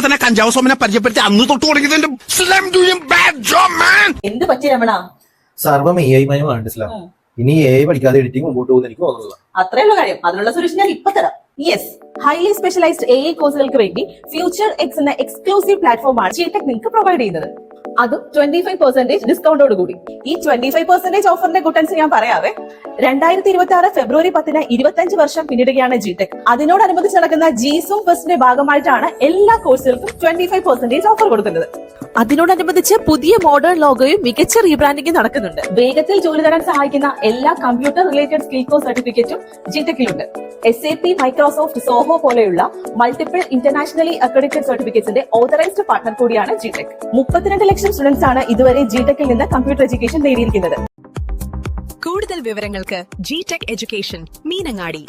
തന്നെ കഞ്ചാവ് സോമനെ പരിചയപ്പെടുത്തി അന്ന് തൊട്ട് തുടങ്ങിയതിന്റെ എന്ത് പറ്റി രമണ? സർവം AI മയമാണ് മനസ്സിലാവും. ഇനി AI പഠിക്കാതെ എഡിറ്റിംഗ് മുമ്പോട്ട് പോകുന്ന എനിക്ക് തോന്നുന്നില്ല. അത്രയുള്ള കാര്യം. അതിനുള്ള സൊല്യൂഷൻ ഞാൻ ഇപ്പൊ തരാം. യെസ്, ഹൈലി സ്പെഷ്യലൈസ്ഡ് AI കോഴ്സുകൾക്ക് വേണ്ടി ഫ്യൂച്ചർ എക്സ് എന്ന എക്സ്ക്ലൂസീവ് പ്ലാറ്റ്ഫോമാണ് ജിടെക് നിങ്ങൾക്ക് പ്രൊവൈഡ് ചെയ്യുന്നത്. അതും 25% ഡിസ്കൗണ്ടോട് കൂടി. ഈ 25% ഓഫറിന്റെ കുട്ടൻസ് ഞാൻ പറയാവേ. 2026 ഫെബ്രുവരി 10 25 വർഷം പിന്നിടുകയാണ് ജിടെക്. അതിനോടനുബന്ധിച്ച് നടക്കുന്ന ജിസൂം ഫെസ്റ്റിന്റെ ഭാഗമായിട്ടാണ് എല്ലാ കോഴ്സുകൾക്കും 25% ഓഫർ കൊടുക്കുന്നത്. അതിനോടനുബന്ധിച്ച് പുതിയ മോഡേൺ ലോഗോയും മികച്ച റീബ്രാൻഡിംഗും നടക്കുന്നുണ്ട്. വേഗത്തിൽ ജോലി തരാൻ സഹായിക്കുന്ന എല്ലാ കമ്പ്യൂട്ടർ റിലേറ്റഡ് സ്കിൽ കോഴ്സ് സർട്ടിഫിക്കറ്റും ജിടെക്കിലുണ്ട്. SAP, മൈക്രോസോഫ്റ്റ്, സോഹോ പോലെയുള്ള മൾട്ടിപ്പിൾ ഇന്റർനാഷണലി അക്രഡിറ്റഡ് സർട്ടിഫിക്കറ്റ്സിന്റെ ഓതറൈസ്ഡ് പാർട്ണർ കൂടിയാണ് ജിടെക്. 32 ലക്ഷം സ്റ്റുഡൻസ് ആണ് ഇതുവരെ ജിടെക്കിൽ നിന്ന് കമ്പ്യൂട്ടർ എഡ്യൂക്കേഷൻ നേടിയിരിക്കുന്നത്. കൂടുതൽ വിവരങ്ങൾക്ക് ജിടെക് എഡ്യൂക്കേഷൻ മീനങ്ങാടി.